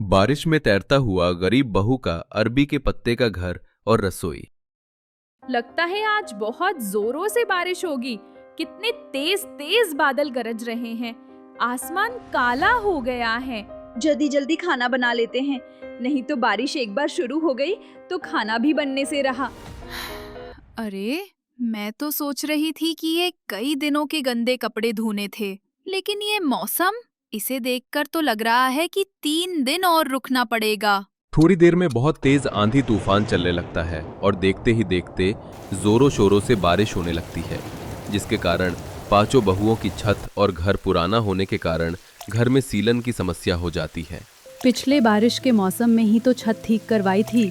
बारिश में तैरता हुआ गरीब बहू का अरबी के पत्ते का घर और रसोई। लगता है आज बहुत जोरों से बारिश होगी। कितने तेज तेज बादल गरज रहे हैं। आसमान काला हो गया है। जल्दी जल्दी खाना बना लेते हैं, नहीं तो बारिश एक बार शुरू हो गई तो खाना भी बनने से रहा। अरे, मैं तो सोच रही थी कि ये कई दिनों के गंदे कपड़े धोने थे, लेकिन ये मौसम, इसे देखकर तो लग रहा है कि 3 दिन और रुकना पड़ेगा। थोड़ी देर में बहुत तेज आंधी तूफान चलने लगता है और देखते ही देखते जोरों शोरों से बारिश होने लगती है, जिसके कारण पांचों बहुओं की छत और घर पुराना होने के कारण घर में सीलन की समस्या हो जाती है। पिछले बारिश के मौसम में ही तो छत ठीक करवाई थी,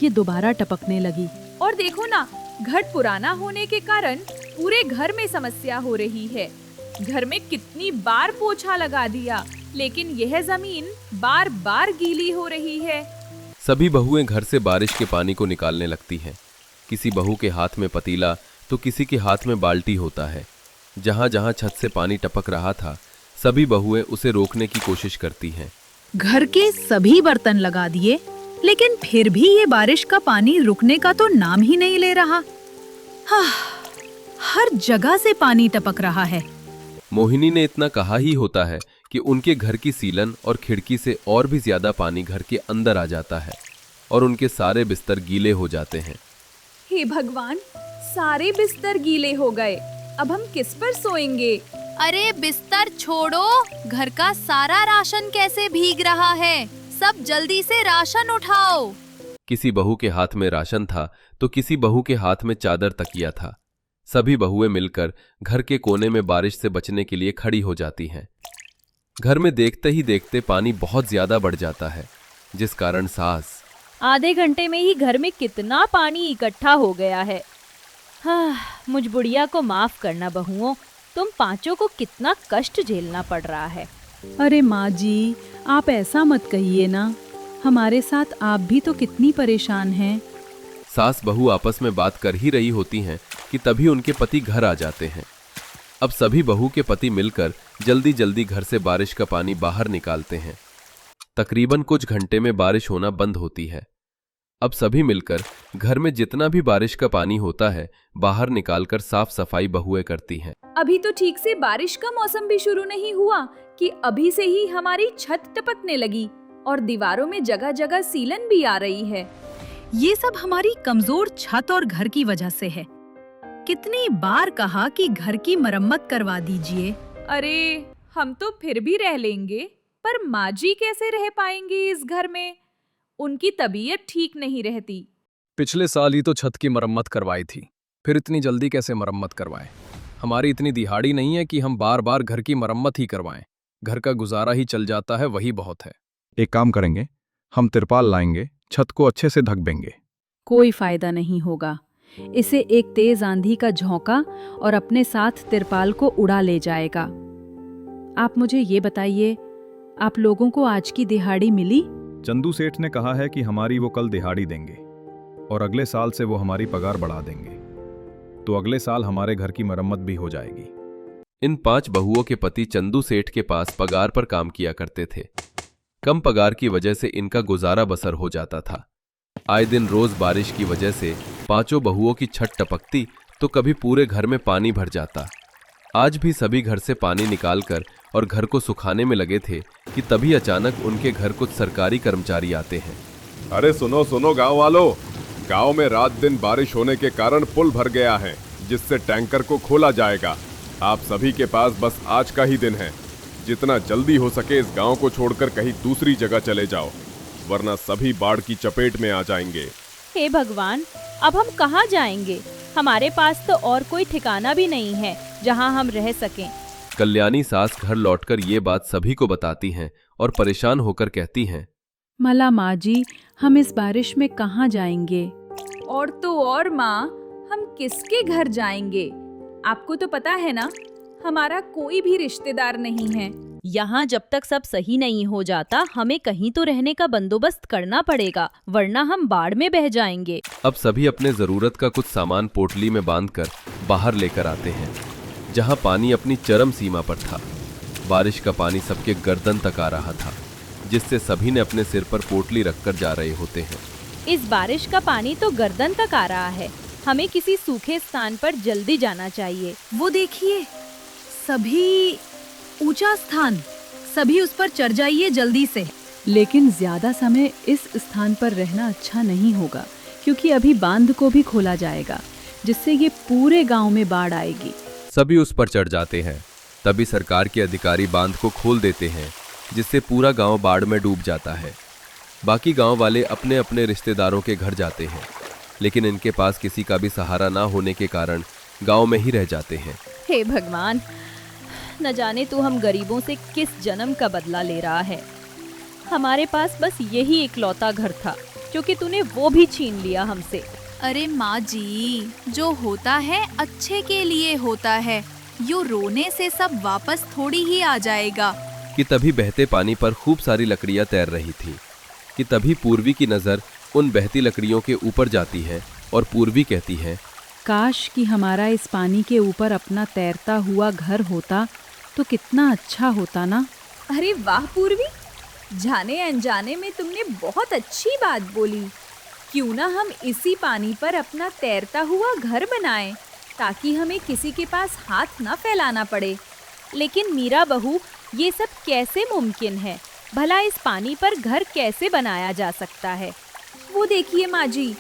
ये दोबारा टपकने लगी। और देखो ना, घर पुराना होने के कारण पूरे घर में समस्या हो रही है। घर में कितनी बार पोछा लगा दिया, लेकिन यह जमीन बार बार गीली हो रही है। सभी बहुएं घर से बारिश के पानी को निकालने लगती हैं। किसी बहू के हाथ में पतीला तो किसी के हाथ में बाल्टी होता है। जहां जहां छत से पानी टपक रहा था, सभी बहुएं उसे रोकने की कोशिश करती हैं। घर के सभी बर्तन लगा दिए, लेकिन फिर भी ये बारिश का पानी रुकने का तो नाम ही नहीं ले रहा। हर जगह से पानी टपक रहा है। मोहिनी ने इतना कहा ही होता है कि उनके घर की सीलन और खिड़की से और भी ज्यादा पानी घर के अंदर आ जाता है और उनके सारे बिस्तर गीले हो जाते हैं। हे भगवान, सारे बिस्तर गीले हो गए। अब हम किस पर सोएंगे? अरे बिस्तर छोड़ो, घर का सारा राशन कैसे भीग रहा है? सब जल्दी से राशन उठाओ। किसी बहू के हाथ में राशन था तो किसी बहू के हाथ में चादर तकिया था। सभी बहुएं मिलकर घर के कोने में बारिश से बचने के लिए खड़ी हो जाती हैं। घर में देखते ही देखते पानी बहुत ज्यादा बढ़ जाता है, जिस कारण सास आधे घंटे में ही घर में कितना पानी इकट्ठा हो गया है। मुझ बुढ़िया को माफ करना बहुओं, तुम पांचों को कितना कष्ट झेलना पड़ रहा है। अरे माँ जी, आप ऐसा मत कहिए ना, हमारे साथ आप भी तो कितनी परेशान हैं। सास बहू आपस में बात कर ही रही होती हैं कि तभी उनके पति घर आ जाते हैं। अब सभी बहू के पति मिलकर जल्दी जल्दी घर से बारिश का पानी बाहर निकालते हैं। तकरीबन कुछ घंटे में बारिश होना बंद होती है। अब सभी मिलकर घर में जितना भी बारिश का पानी होता है बाहर निकालकर साफ सफाई बहुएं करती हैं। अभी तो ठीक से बारिश का मौसम भी शुरू नहीं हुआ कि अभी से ही हमारी छत टपकने लगी और दीवारों में जगह जगह सीलन भी आ रही है। ये सब हमारी कमजोर छत और घर की वजह से है। कितनी बार कहा कि घर की मरम्मत करवा दीजिए। अरे हम तो फिर भी रह लेंगे, पर माँ जी कैसे रह पाएंगे इस घर में? उनकी तबीयत ठीक नहीं रहती। पिछले साल ही तो छत की मरम्मत करवाई थी, फिर इतनी जल्दी कैसे मरम्मत करवाएं? हमारी इतनी दिहाड़ी नहीं है कि हम बार बार घर की मरम्मत ही करवाएं। घर का गुजारा ही चल जाता है, वही बहुत है। एक काम करेंगे, हम तिरपाल लाएंगे, छत को अच्छे से ढक देंगे। कोई फायदा नहीं होगा। इसे एक तेज आंधी का झोंका और अपने साथ तिरपाल को उड़ा ले जाएगा। आप मुझे ये बताइए, आप लोगों को आज की दिहाड़ी मिली? चंदू सेठ ने कहा है कि हमारी वो कल दिहाड़ी देंगे और अगले साल से वो हमारी पगार बढ़ा देंगे, तो अगले साल हमारे घर की मरम्मत भी हो जाएगी। इन 5 बहुओं के पति चंदू सेठ के पास पगार पर काम किया करते थे। कम पगार की वजह से इनका गुजारा बसर हो जाता था। आए दिन रोज बारिश की वजह से पांचों बहुओं की छत टपकती तो कभी पूरे घर में पानी भर जाता। आज भी सभी घर से पानी निकालकर और घर को सुखाने में लगे थे कि तभी अचानक उनके घर कुछ सरकारी कर्मचारी आते हैं। अरे सुनो सुनो गांव वालों, गांव में रात दिन बारिश होने के कारण पुल भर गया है, जिससे टैंकर को खोला जाएगा। आप सभी के पास बस आज का ही दिन है। जितना जल्दी हो सके इस गांव को छोड़कर कहीं दूसरी जगह चले जाओ, वरना सभी बाढ़ की चपेट में आ जाएंगे। हे भगवान, अब हम कहाँ जाएंगे? हमारे पास तो और कोई ठिकाना भी नहीं है जहाँ हम रह सकें। कल्याणी सास घर लौटकर ये बात सभी को बताती हैं और परेशान होकर कहती हैं, मला माँ जी, हम इस बारिश में कहाँ जाएंगे? और तो और माँ, हम किसके घर जाएंगे? आपको तो पता है ना, हमारा कोई भी रिश्तेदार नहीं है। यहाँ जब तक सब सही नहीं हो जाता, हमें कहीं तो रहने का बंदोबस्त करना पड़ेगा, वरना हम बाढ़ में बह जाएंगे। अब सभी अपने जरूरत का कुछ सामान पोटली में बांधकर बाहर लेकर आते हैं, जहाँ पानी अपनी चरम सीमा पर था। बारिश का पानी सबके गर्दन तक आ रहा था, जिससे सभी ने अपने सिर पर पोटली रखकर जा रहे होते हैं। इस बारिश का पानी तो गर्दन तक आ रहा है। हमें किसी सूखे स्थान पर जल्दी जाना चाहिए। वो देखिए, सभी ऊंचा स्थान, सभी उस पर चढ़ जाइए जल्दी से। लेकिन ज्यादा समय इस स्थान पर रहना अच्छा नहीं होगा, क्योंकि अभी बांध को भी खोला जाएगा, जिससे ये पूरे गांव में बाढ़ आएगी। सभी उस पर चढ़ जाते हैं। तभी सरकार के अधिकारी बांध को खोल देते हैं, जिससे पूरा गांव बाढ़ में डूब जाता है। बाकी गांव वाले अपने अपने रिश्तेदारों के घर जाते हैं, लेकिन इनके पास किसी का भी सहारा ना होने के कारण गांव में ही रह जाते हैं। हे भगवान, न जाने तू हम गरीबों से किस जन्म का बदला ले रहा है। हमारे पास बस यही इकलौता घर था, जो कि तूने वो भी छीन लिया हमसे। अरे माँ जी, जो होता है अच्छे के लिए होता है। यूँ रोने से सब वापस थोड़ी ही आ जाएगा। कि तभी बहते पानी पर खूब सारी लकड़ियां तैर रही थी। कि तभी पूर्वी की नज़र उन बहती लकड़ियों के ऊपर जाती है और पूर्वी कहती है, काश कि हमारा इस पानी के ऊपर अपना तैरता हुआ घर होता तो कितना अच्छा होता ना। अरे वाह पूर्वी, जाने अनजाने में तुमने बहुत अच्छी बात बोली। क्यों ना हम इसी पानी पर अपना तैरता हुआ घर बनाएं, ताकि हमें किसी के पास हाथ न फैलाना पड़े। लेकिन मीरा बहू, ये सब कैसे मुमकिन है? भला इस पानी पर घर कैसे बनाया जा सकता है? वो देखिए माँ जी,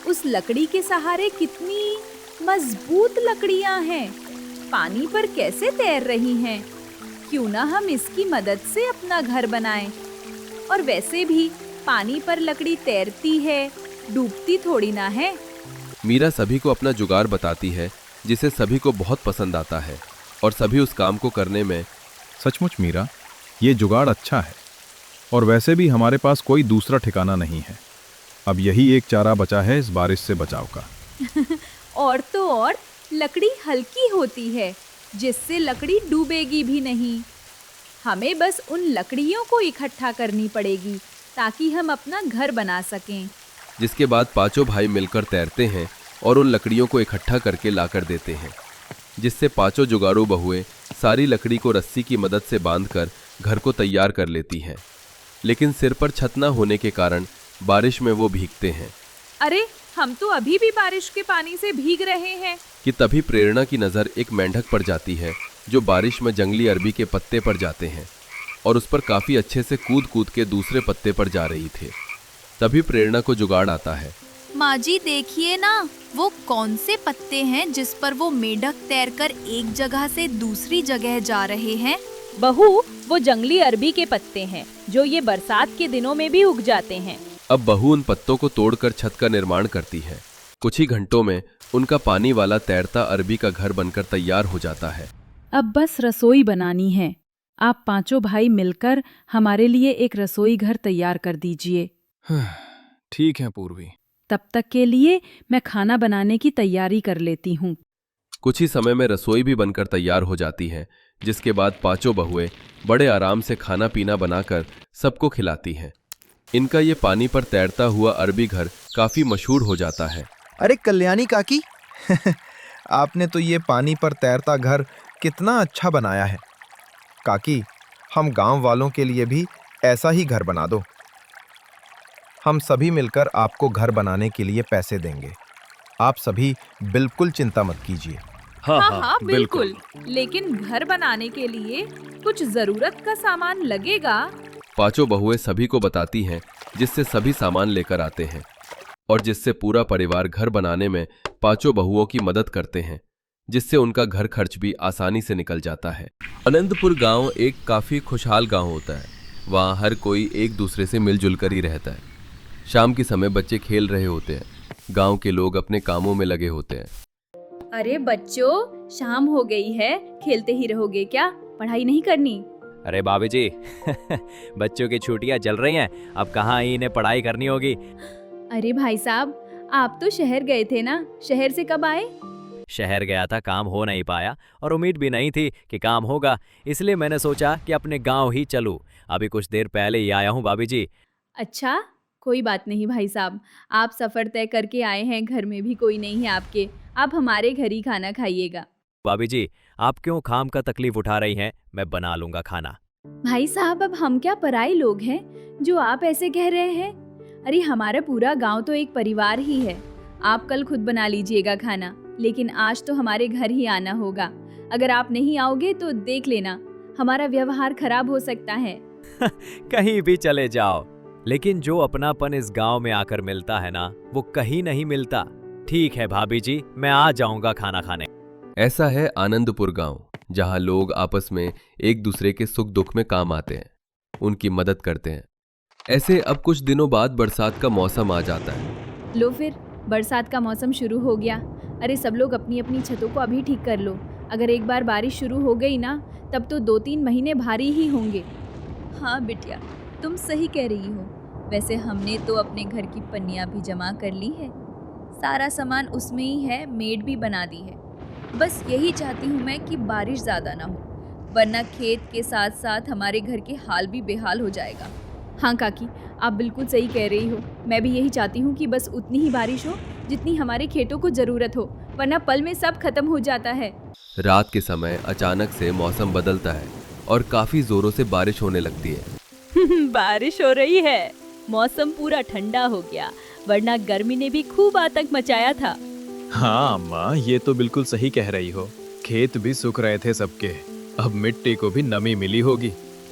उस लकड़ी के सहारे कितनी मजबूत लकड़ियाँ हैं, पानी पर कैसे तैर रही हैं। क्यों ना हम इसकी मदद से अपना घर बनाएं। और वैसे भी पानी पर लकड़ी तैरती है, डूबती थोड़ी ना है। मीरा सभी को अपना जुगाड़ बताती है, जिसे सभी को बहुत पसंद आता है और सभी उस काम को करने में। सचमुच मीरा, ये जुगाड़ अच्छा है, और वैसे भी हमारे पास कोई दूसरा ठिकाना नहीं है। अब यही एक चारा बचा है इस बारिश से बचाव का। और तो और लकड़ी हल्की होती है, जिससे लकड़ी डूबेगी भी नहीं। हमें बस उन लकड़ियों को इकट्ठा करनी पड़ेगी, ताकि हम अपना घर बना सकें। जिसके बाद पांचों भाई मिलकर तैरते हैं और उन लकड़ियों को इकट्ठा करके लाकर देते हैं, जिससे पांचों जुगाड़ू बहुएं सारी लकड़ी को रस्सी की मदद से बांधकर घर को तैयार कर लेती हैं। लेकिन सिर पर छत न होने के कारण बारिश में वो भीगते हैं। अरे, हम तो अभी भी बारिश के पानी से भीग रहे हैं। कि तभी प्रेरणा की नज़र एक मेंढक पर जाती है, जो बारिश में जंगली अरबी के पत्ते पर जाते हैं और उस पर काफ़ी अच्छे से कूद कूद के दूसरे पत्ते पर जा रही थी। तभी प्रेरणा को जुगाड़ आता है। माँ जी देखिए ना, वो कौन से पत्ते हैं जिस पर वो मेढक तैरकर एक जगह से दूसरी जगह जा रहे हैं? बहू, वो जंगली अरबी के पत्ते हैं, जो ये बरसात के दिनों में भी उग जाते हैं। अब बहू उन पत्तों को तोड़कर छत का निर्माण करती है। कुछ ही घंटों में उनका पानी वाला तैरता अरबी का घर बनकर तैयार हो जाता है। अब बस रसोई बनानी है। आप पांचों भाई मिलकर हमारे लिए एक रसोई घर तैयार कर दीजिए। ठीक है पूर्वी। तब तक के लिए मैं खाना बनाने की तैयारी कर लेती हूँ। कुछ ही समय में रसोई भी बनकर तैयार हो जाती है, जिसके बाद पांचों बहुएं बड़े आराम से खाना पीना बनाकर सबको खिलाती हैं। इनका ये पानी पर तैरता हुआ अरबी घर काफी मशहूर हो जाता है। अरे कल्याणी काकी, आपने तो ये पानी पर तैरता घर कितना अच्छा बनाया है। काकी, हम गांव वालों के लिए भी ऐसा ही घर बना दो। हम सभी मिलकर आपको घर बनाने के लिए पैसे देंगे। आप सभी बिल्कुल चिंता मत कीजिए। हाँ, बिल्कुल। लेकिन घर बनाने के लिए कुछ जरूरत का सामान लगेगा। पांचों बहुएं सभी को बताती हैं, जिससे सभी सामान लेकर आते हैं और जिससे पूरा परिवार घर बनाने में पांचों बहुओं की मदद करते हैं, जिससे उनका घर खर्च भी आसानी से निकल जाता है। आनंदपुर गांव एक काफी खुशहाल गांव होता है। वहाँ हर कोई एक दूसरे से मिलजुल कर ही रहता है। शाम के समय बच्चे खेल रहे होते हैं। गांव के लोग अपने कामों में लगे होते हैं। अरे बच्चों, शाम हो गई है, खेलते ही रहोगे क्या? पढ़ाई नहीं करनी? अरे बाबू जी बच्चों की छुट्टियां चल रही हैं, अब कहाँ इन्हें पढ़ाई करनी होगी। अरे भाई साहब, आप तो शहर गए थे ना, शहर से कब आए? शहर गया था, काम हो नहीं पाया और उम्मीद भी नहीं थी कि काम होगा, इसलिए मैंने सोचा कि अपने गांव ही चलूं। अभी कुछ देर पहले ही आया हूं बाबू जी। अच्छा, कोई बात नहीं भाई साहब, आप सफ़र तय करके आए हैं, घर में भी कोई नहीं है आपके, आप हमारे घर ही खाना खाइएगा। भाभी जी, आप क्यों खाम का तकलीफ उठा रही हैं? मैं बना लूंगा खाना। भाई साहब, अब हम क्या पराये लोग हैं जो आप ऐसे कह रहे हैं? अरे हमारा पूरा गांव तो एक परिवार ही है। आप कल खुद बना लीजिएगा खाना, लेकिन आज तो हमारे घर ही आना होगा। अगर आप नहीं आओगे तो देख लेना, हमारा व्यवहार खराब हो सकता है। कहीं भी चले जाओ, लेकिन जो अपनापन इस गांव में आकर मिलता है ना, वो कहीं नहीं मिलता। ठीक है भाभी जी, मैं आ जाऊंगा खाना खाने। ऐसा है आनंदपुर गांव, जहां लोग आपस में एक दूसरे के सुख दुख में काम आते हैं, उनकी मदद करते हैं। ऐसे अब कुछ दिनों बाद बरसात का मौसम आ जाता है। लो फिर बरसात का मौसम शुरू हो गया। अरे सब लोग अपनी अपनी छतों को अभी ठीक कर लो। अगर एक बार बारिश शुरू हो गई ना, तब तो 2-3 महीने भारी ही होंगे। हाँ बिटिया, तुम सही कह रही हो। वैसे हमने तो अपने घर की पन्नियाँ भी जमा कर ली है, सारा सामान उसमें ही है, मेड भी बना दी है। बस यही चाहती हूँ मैं कि बारिश ज़्यादा ना हो, वरना खेत के साथ साथ हमारे घर के हाल भी बेहाल हो जाएगा। हाँ काकी, आप बिल्कुल सही कह रही हो। मैं भी यही चाहती हूँ कि बस उतनी ही बारिश हो जितनी हमारे खेतों को ज़रूरत हो, वरना पल में सब खत्म हो जाता है। रात के समय अचानक से मौसम बदलता है और काफी जोरों से बारिश होने लगती है। बारिश हो रही है, मौसम पूरा ठंडा हो गया, वरना गर्मी ने भी खूब आतंक मचाया था। हाँ अम्मा, ये तो बिल्कुल सही कह रही हो। खेत भी सूख रहे थे सबके, अब मिट्टी को भी नमी मिली होगी।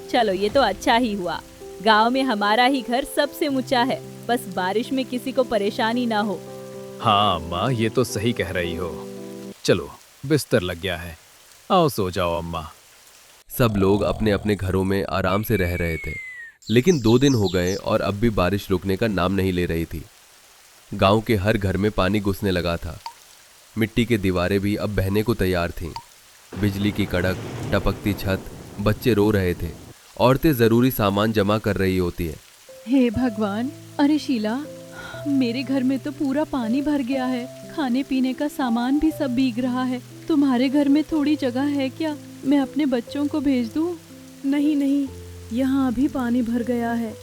चलो ये तो अच्छा ही हुआ, गांव में हमारा ही घर सबसे ऊंचा है, बस बारिश में किसी को परेशानी ना हो। हाँ अम्मा, ये तो सही कह रही हो। चलो बिस्तर लग गया है, आओ सो जाओ अम्मा। सब लोग अपने अपने घरों में आराम से रह रहे थे, लेकिन 2 दिन हो गए और अब भी बारिश रुकने का नाम नहीं ले रही थी। गांव के हर घर में पानी घुसने लगा था। मिट्टी की दीवारें भी अब बहने को तैयार थीं। बिजली की कड़क, टपकती छत, बच्चे रो रहे थे, औरतें जरूरी सामान जमा कर रही होती है। हे भगवान, अरे शीला, मेरे घर में तो पूरा पानी भर गया है, खाने पीने का सामान भी सब भीग रहा है। तुम्हारे घर में थोड़ी जगह है क्या? मैं अपने बच्चों को भेज दूं? नहीं नहीं, यहाँ भी पानी भर गया है,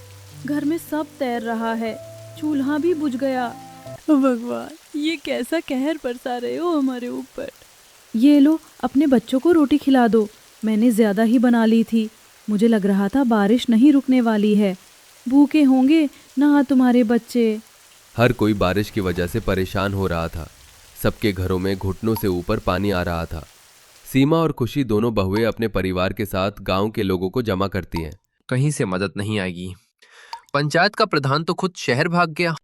घर में सब तैर रहा है, चूल्हा भी बुझ गया। भगवान, ये कैसा कहर बरसा रहे हो हमारे ऊपर। ये लो, अपने बच्चों को रोटी खिला दो, मैंने ज्यादा ही बना ली थी। मुझे लग रहा था बारिश नहीं रुकने वाली है। भूखे होंगे ना तुम्हारे बच्चे। हर कोई बारिश की वजह से परेशान हो रहा था। सबके घरों में घुटनों से ऊपर पानी आ रहा था। सीमा और खुशी दोनों बहुएं अपने परिवार के साथ गांव के लोगों को जमा करती हैं। कहीं से मदद नहीं आएगी। पंचायत का प्रधान तो खुद शहर भाग गया।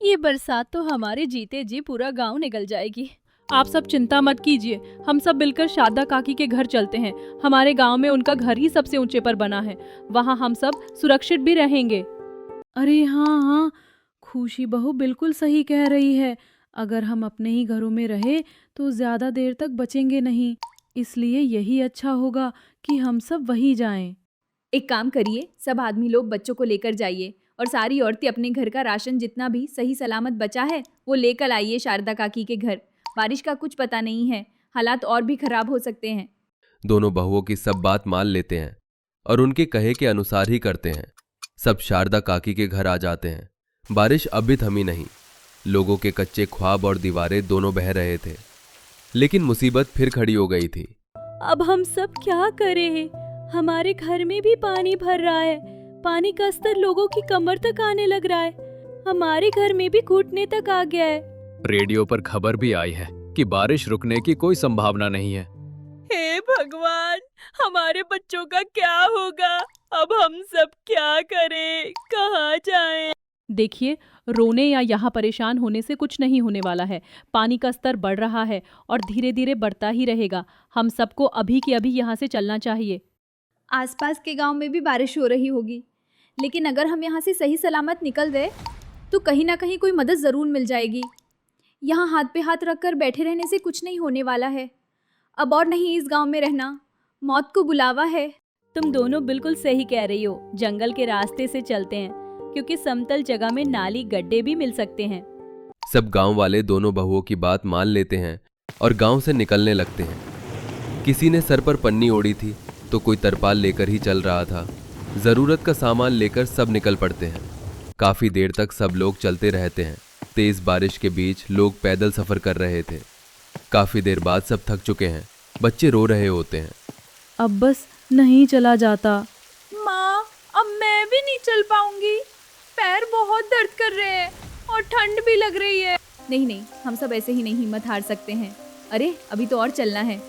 ये बरसात तो हमारे जीते जी पूरा गांव निकल जाएगी। आप सब चिंता मत कीजिए, हम सब मिलकर शारदा काकी के घर चलते हैं। हमारे गांव में उनका घर ही सबसे ऊंचे पर बना है, वहां हम सब सुरक्षित भी रहेंगे। अरे हाँ हाँ, खुशी बहू बिल्कुल सही कह रही है। अगर हम अपने ही घरों में रहे तो ज्यादा देर तक बचेंगे नहीं, इसलिए यही अच्छा होगा कि हम सब वहीं जाएं। एक काम करिए, सब आदमी लोग बच्चों को लेकर जाइए और सारी औरतें अपने घर का राशन जितना भी सही सलामत बचा है वो लेकर आइए शारदा काकी के घर। बारिश का कुछ पता नहीं है, हालात और भी खराब हो सकते हैं। दोनों बहुओं की सब बात मान लेते हैं और उनके कहे के अनुसार ही करते हैं। सब शारदा काकी के घर आ जाते हैं। बारिश अब भी थमी नहीं। लोगों के कच्चे ख्वाब और दीवारें दोनों बह रहे थे, लेकिन मुसीबत फिर खड़ी हो गई थी। अब हम सब क्या करें? हमारे घर में भी पानी भर रहा है, पानी का स्तर लोगों की कमर तक आने लग रहा है, हमारे घर में भी घुटने तक आ गया है। रेडियो पर खबर भी आई है कि बारिश रुकने की कोई संभावना नहीं है। हे भगवान, हमारे बच्चों का क्या होगा? अब हम सब क्या करें, कहाँ जाएं? देखिए, रोने या यहाँ परेशान होने से कुछ नहीं होने वाला है। पानी का स्तर बढ़ रहा है और धीरे धीरे बढ़ता ही रहेगा। हम सबको अभी के अभी यहाँ से चलना चाहिए। आसपास के गांव में भी बारिश हो रही होगी, लेकिन अगर हम यहाँ से सही सलामत निकल गए तो कहीं ना कहीं कोई मदद ज़रूर मिल जाएगी। यहाँ हाथ पे हाथ रखकर बैठे रहने से कुछ नहीं होने वाला है। अब और नहीं इस गांव में रहना, मौत को बुलावा है। तुम दोनों बिल्कुल सही कह रही हो। जंगल के रास्ते से चलते हैं, क्योंकि समतल जगह में नाली गड्ढे भी मिल सकते हैं। सब गांव वाले दोनों बहुओं की बात मान लेते हैं और गांव से निकलने लगते हैं। किसी ने सर पर पन्नी ओढ़ी थी तो कोई तरपाल लेकर ही चल रहा था। जरूरत का सामान लेकर सब निकल पड़ते हैं। काफी देर तक सब लोग चलते रहते हैं। तेज बारिश के बीच लोग पैदल सफर कर रहे थे। काफी देर बाद सब थक चुके हैं। बच्चे रो रहे होते हैं। अब बस नहीं चला जाता। माँ, अब मैं भी नहीं चल पाऊंगी। पैर बहुत दर्द कर रहे हैं और ठंड भी लग रही है। नहीं नहीं, हम सब ऐसे ही नहीं हिम्मत हार सकते हैं। अरे अभी तो और चलना है।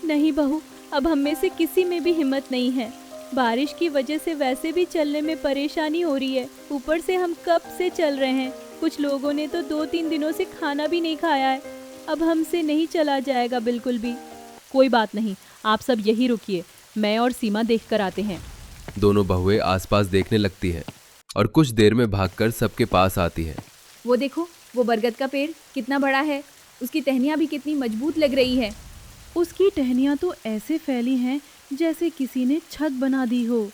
नहीं बहू, अब हम में से किसी में भी हिम्मत नहीं है। बारिश की वजह से वैसे भी चलने में परेशानी हो रही है, ऊपर से हम कब से चल रहे हैं। कुछ लोगों ने तो 2-3 दिनों से खाना भी नहीं खाया है। अब हमसे नहीं चला जाएगा बिल्कुल भी। कोई बात नहीं, आप सब यही रुकिए, मैं और सीमा देख कर आते हैं। दोनों बहुएं आसपास देखने लगती हैं और कुछ देर में भागकर सबके पास आती हैं। वो देखो, वो बरगद का पेड़ कितना बड़ा है, उसकी टहनियाँ भी कितनी मजबूत लग रही है। उसकी टहनियाँ तो ऐसे फैली हैं जैसे किसी ने छत बना दी हो।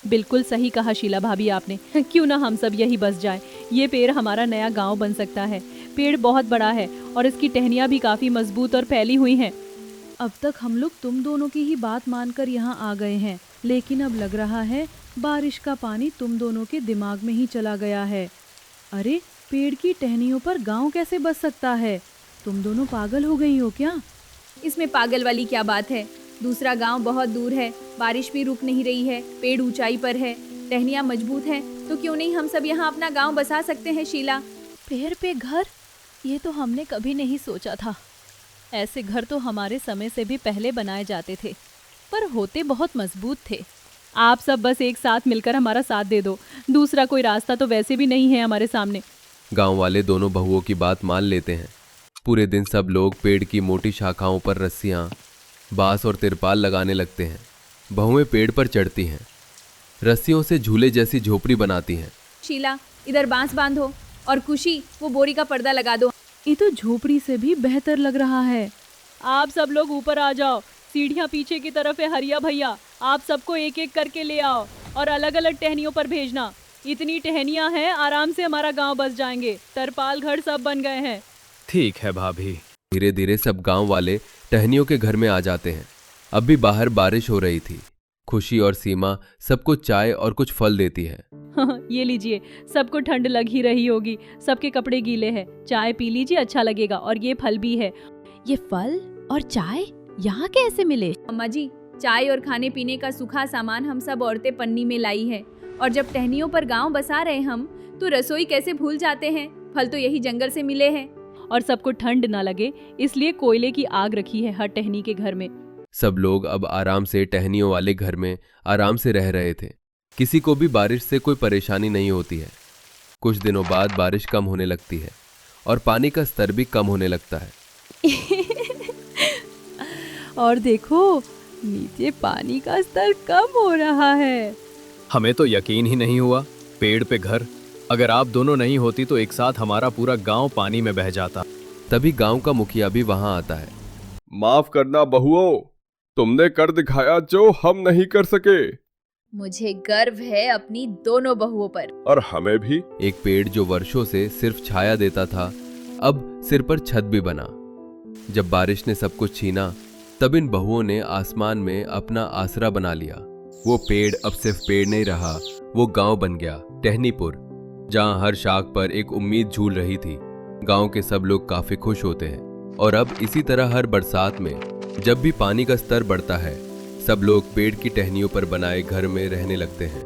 बिल्कुल सही कहा शीला भाभी आपने। क्यों ना हम सब यही बस जाए। ये पेड़ हमारा नया गांव बन सकता है। पेड़ बहुत बड़ा है और इसकी टहनियाँ भी काफ़ी मजबूत और फैली हुई हैं। अब तक हम लोग तुम दोनों की ही बात मानकर यहाँ आ गए हैं, लेकिन अब लग रहा है बारिश का पानी तुम दोनों के दिमाग में ही चला गया है। अरे पेड़ की टहनियों पर गांव कैसे बस सकता है? तुम दोनों पागल हो गई हो क्या? इसमें पागल वाली क्या बात है? दूसरा गांव बहुत दूर है, बारिश भी रुक नहीं रही है, पेड़ ऊंचाई पर है, टहनियाँ मजबूत हैं, तो क्यों नहीं हम सब यहाँ अपना गांव बसा सकते हैं शीला। पेड़ पे घर, ये तो हमने कभी नहीं सोचा था। ऐसे घर तो हमारे समय से भी पहले बनाए जाते थे, पर होते बहुत मजबूत थे। आप सब बस एक साथ मिलकर हमारा साथ दे दो, दूसरा कोई रास्ता तो वैसे भी नहीं है हमारे सामने। गांव वाले दोनों बहुओं की बात मान लेते हैं। पूरे दिन सब लोग पेड़ की मोटी शाखाओं पर रस्सियां, बांस और तिरपाल लगाने लगते हैं। बहुएं पेड़ पर चढ़ती हैं, रस्सियों से झूले जैसी झोपड़ी बनाती हैं। शीला, इधर बांस बांधो और खुशी वो बोरी का पर्दा लगा दो। ये तो झोपड़ी से भी बेहतर लग रहा है। आप सब लोग ऊपर आ जाओ, सीढ़ियाँ पीछे की तरफ है हरिया भैया। आप सबको एक एक करके ले आओ और अलग अलग टहनियों पर भेजना। इतनी टहनियाँ हैं, आराम से हमारा गांव बस जाएंगे। तरपाल घर सब बन गए हैं। ठीक है भाभी। धीरे धीरे सब गांव वाले टहनियों के घर में आ जाते हैं। अब भी बाहर बारिश हो रही थी। खुशी और सीमा सबको चाय और कुछ फल देती है। ये लीजिए, सबको ठंड लग ही रही होगी, सबके कपड़े गीले हैं, चाय पी लीजिए, अच्छा लगेगा। और ये फल भी है। ये फल और चाय यहाँ कैसे मिले? अम्मा जी, चाय और खाने पीने का सूखा सामान हम सब औरतें पन्नी में लाई है। और जब टहनियों पर गांव बसा रहे हम, तो रसोई कैसे भूल जाते हैं? फल तो यही जंगल से मिले हैं। और सबको ठंड ना लगे इसलिए कोयले की आग रखी है हर टहनी के घर में। सब लोग अब आराम से टहनियों वाले घर में आराम से रह रहे थे। किसी को भी बारिश से कोई परेशानी नहीं होती है। कुछ दिनों बाद बारिश कम होने लगती है और पानी का स्तर भी कम होने लगता है। और देखो, नीचे पानी का स्तर कम हो रहा है। हमें तो यकीन ही नहीं हुआ। पेड़ पे घर, अगर आप दोनों नहीं होती तो एक साथ हमारा पूरा गांव पानी में बह जाता। तभी गांव का मुखिया भी वहां आता है। माफ करना बहुओं, तुमने कर दिखाया जो हम नहीं कर सके। मुझे गर्व है अपनी दोनों बहुओं पर। और हमें भी। एक पेड़ जो वर्षों से सिर्फ छाया देता था, अब सिर पर छत भी बना। जब बारिश ने सब कुछ छीना, तब इन बहुओं ने आसमान में अपना आसरा बना लिया। वो पेड़ अब सिर्फ पेड़ नहीं रहा, वो गांव बन गया, टहनीपुर, जहां हर शाख पर एक उम्मीद झूल रही थी। गांव के सब लोग काफी खुश होते हैं। और अब इसी तरह हर बरसात में जब भी पानी का स्तर बढ़ता है, सब लोग पेड़ की टहनियों पर बनाए घर में रहने लगते हैं।